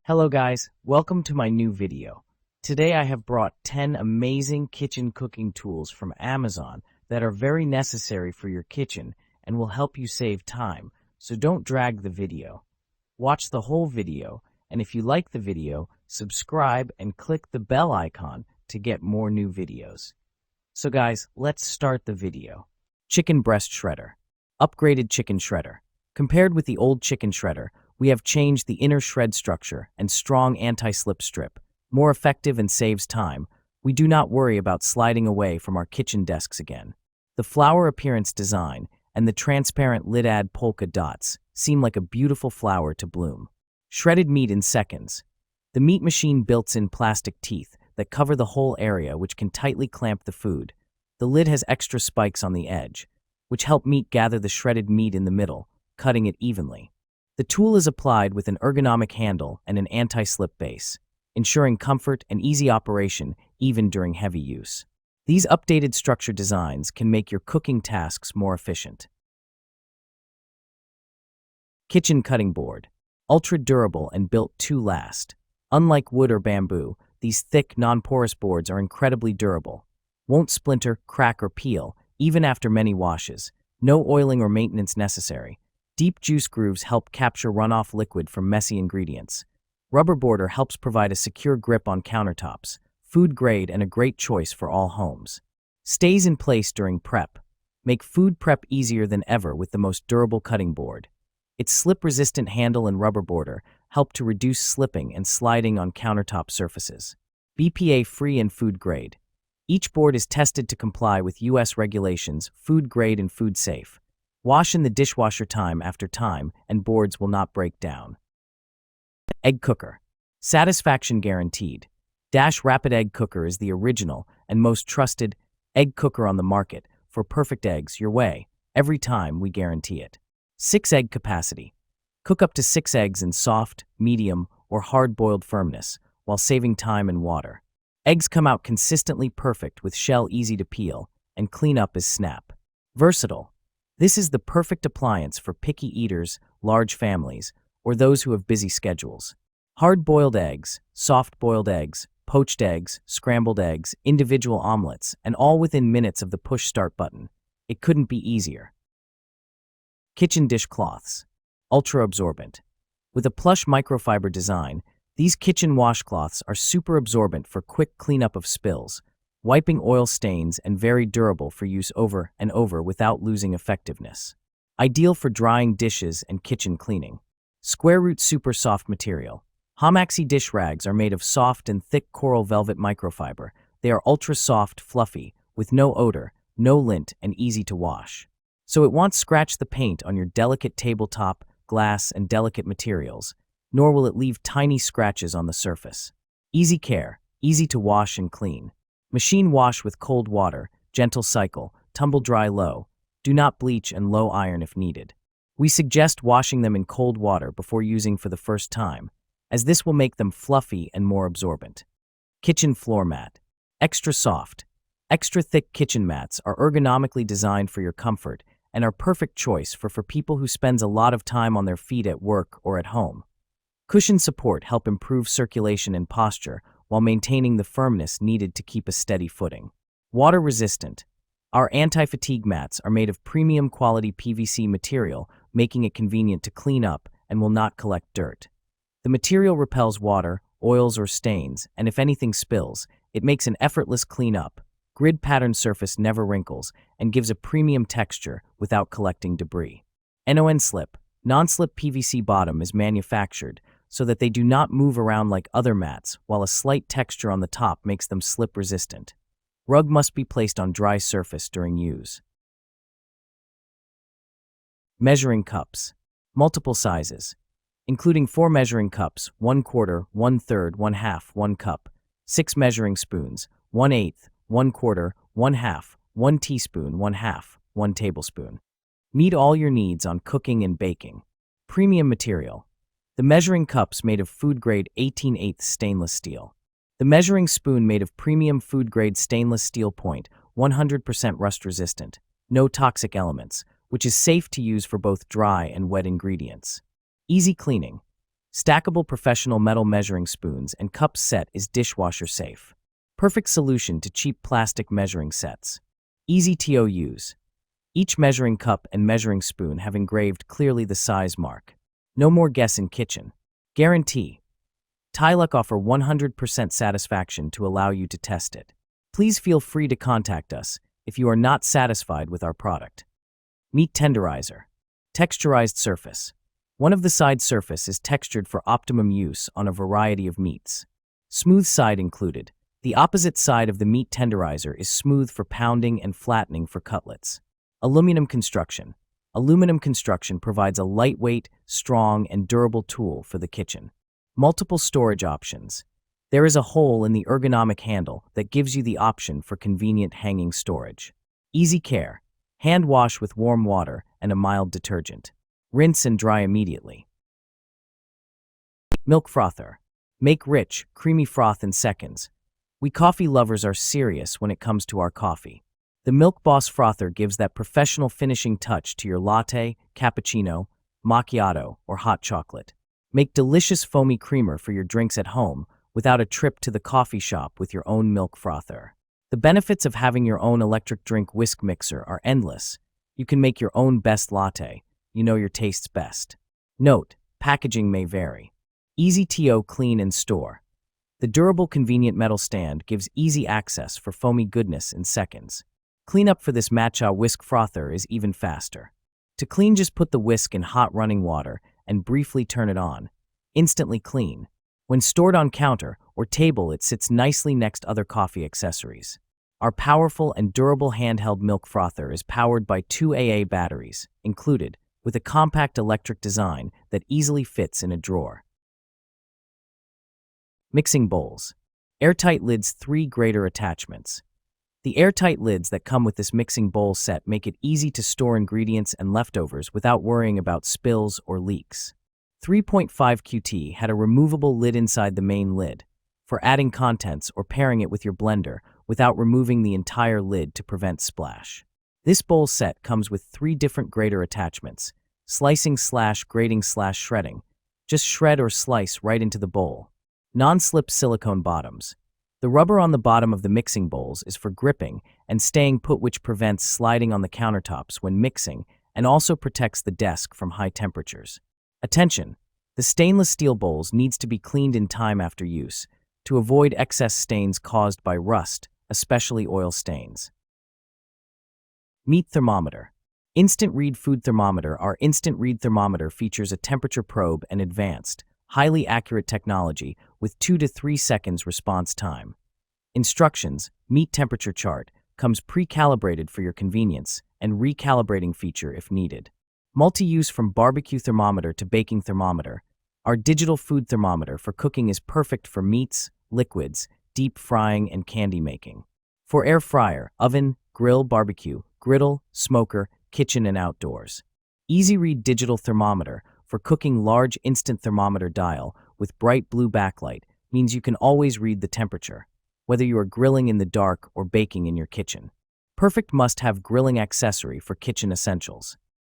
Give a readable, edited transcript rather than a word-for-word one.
Hello guys, welcome to my new video. Today I have brought 10 amazing kitchen cooking tools from Amazon that are very necessary for your kitchen and will help you save time, so don't drag the video. Watch the whole video, and if you like the video, subscribe and click the bell icon to get more new videos. So guys, let's start the video. Chicken breast shredder. Upgraded chicken shredder. Compared with the old chicken shredder, we have changed the inner shred structure and strong anti-slip strip. More effective and saves time. We do not worry about sliding away from our kitchen desks again. The flower appearance design and the transparent lid-add polka dots seem like a beautiful flower to bloom. Shredded meat in seconds. The meat machine built-in plastic teeth that cover the whole area, which can tightly clamp the food. The lid has extra spikes on the edge, which help meat gather the shredded meat in the middle, cutting it evenly. The tool is applied with an ergonomic handle and an anti-slip base, ensuring comfort and easy operation even during heavy use. These updated structure designs can make your cooking tasks more efficient. Kitchen cutting board. Ultra durable and built to last. Unlike wood or bamboo, these thick, non-porous boards are incredibly durable. Won't splinter, crack, or peel, even after many washes. No oiling or maintenance necessary. Deep juice grooves help capture runoff liquid from messy ingredients. Rubber border helps provide a secure grip on countertops. Food grade and a great choice for all homes. Stays in place during prep. Make food prep easier than ever with the most durable cutting board. Its slip-resistant handle and rubber border help to reduce slipping and sliding on countertop surfaces. BPA-free and food grade. Each board is tested to comply with U.S. regulations, food grade and food safe. Wash in the dishwasher time after time, and boards will not break down. Egg cooker. Satisfaction guaranteed. Dash Rapid Egg Cooker is the original and most trusted egg cooker on the market for perfect eggs your way. Every time, we guarantee it. 6 egg capacity. Cook up to 6 eggs in soft, medium, or hard-boiled firmness while saving time and water. Eggs come out consistently perfect with shell easy to peel, and clean up is snap. Versatile. This is the perfect appliance for picky eaters, large families, or those who have busy schedules. Hard-boiled eggs, soft-boiled eggs, poached eggs, scrambled eggs, individual omelets, and all within minutes of the push start button. It couldn't be easier. Kitchen dishcloths. Ultra absorbent. With a plush microfiber design, these kitchen washcloths are super absorbent for quick cleanup of spills, wiping oil stains, and very durable for use over and over without losing effectiveness. Ideal for drying dishes and kitchen cleaning. Square root super soft material. Hamaxi dish rags are made of soft and thick coral velvet microfiber. They are ultra soft, fluffy, with no odor, no lint, and easy to wash. So it won't scratch the paint on your delicate tabletop, glass, and delicate materials, nor will it leave tiny scratches on the surface. Easy care, easy to wash and clean. Machine wash with cold water, gentle cycle, tumble dry low. Do not bleach and low iron if needed. We suggest washing them in cold water before using for the first time, as this will make them fluffy and more absorbent. Kitchen floor mat. Extra soft. Extra thick kitchen mats are ergonomically designed for your comfort and are perfect choice for people who spends a lot of time on their feet at work or at home. Cushion support help improve circulation and posture while maintaining the firmness needed to keep a steady footing. Water resistant. Our anti-fatigue mats are made of premium quality PVC material, making it convenient to clean up and will not collect dirt. The material repels water, oils, or stains, and if anything spills, it makes an effortless cleanup. Grid pattern surface never wrinkles and gives a premium texture without collecting debris. Non-slip. Non-slip PVC bottom is manufactured so that they do not move around like other mats, while a slight texture on the top makes them slip-resistant. Rug must be placed on dry surface during use. Measuring cups. Multiple sizes, including 4 measuring cups, 1/4, 1/3, 1/2, 1 cup, 6 measuring spoons, 1/8, 1/4, 1/2, 1 teaspoon, 1/2, 1 tablespoon. Meet all your needs on cooking and baking. Premium material. The measuring cups made of food-grade 18/8 stainless steel. The measuring spoon made of premium food-grade stainless steel point, 100% rust-resistant. No toxic elements, which is safe to use for both dry and wet ingredients. Easy cleaning. Stackable professional metal measuring spoons and cups set is dishwasher safe. Perfect solution to cheap plastic measuring sets. Easy to use. Each measuring cup and measuring spoon have engraved clearly the size mark. No more guess in kitchen. Guarantee. Tyluck offer 100% satisfaction to allow you to test it. Please feel free to contact us if you are not satisfied with our product. Meat tenderizer. Texturized surface. One of the side surface is textured for optimum use on a variety of meats. Smooth side included. The opposite side of the meat tenderizer is smooth for pounding and flattening for cutlets. Aluminum construction. Aluminum construction provides a lightweight, strong, and durable tool for the kitchen. Multiple storage options. There is a hole in the ergonomic handle that gives you the option for convenient hanging storage. Easy care. Hand wash with warm water and a mild detergent. Rinse and dry immediately. Milk frother. Make rich, creamy froth in seconds. We coffee lovers are serious when it comes to our coffee. The Milk Boss frother gives that professional finishing touch to your latte, cappuccino, macchiato, or hot chocolate. Make delicious foamy creamer for your drinks at home without a trip to the coffee shop with your own milk frother. The benefits of having your own electric drink whisk mixer are endless. You can make your own best latte. You know your tastes best. Note, packaging may vary. Easy to clean and store. The durable, convenient metal stand gives easy access for foamy goodness in seconds. Cleanup for this matcha whisk frother is even faster. To clean, just put the whisk in hot running water and briefly turn it on. Instantly clean. When stored on counter or table, it sits nicely next other coffee accessories. Our powerful and durable handheld milk frother is powered by 2 AA batteries, included, with a compact electric design that easily fits in a drawer. Mixing bowls. Airtight lids, 3 greater attachments. The airtight lids that come with this mixing bowl set make it easy to store ingredients and leftovers without worrying about spills or leaks. 3.5 QT had a removable lid inside the main lid for adding contents or pairing it with your blender without removing the entire lid to prevent splash. This bowl set comes with 3 different grater attachments: slicing / grating / shredding. Just shred or slice right into the bowl. Non-slip silicone bottoms. The rubber on the bottom of the mixing bowls is for gripping and staying put, which prevents sliding on the countertops when mixing and also protects the desk from high temperatures. Attention! The stainless steel bowls needs to be cleaned in time after use to avoid excess stains caused by rust, especially oil stains. Meat thermometer. Instant Read Food Thermometer. Our Instant Read Thermometer features a temperature probe and advanced, highly accurate technology with 2 to 3 seconds response time. Instructions: meat temperature chart, comes pre-calibrated for your convenience, and recalibrating feature if needed. Multi-use from barbecue thermometer to baking thermometer. Our digital food thermometer for cooking is perfect for meats, liquids, deep frying, and candy making. For air fryer, oven, grill, barbecue, griddle, smoker, kitchen, and outdoors. Easy Read digital thermometer for cooking. Large instant thermometer dial with bright blue backlight means you can always read the temperature, whether you are grilling in the dark or baking in your kitchen. Perfect must-have grilling accessory for kitchen essentials.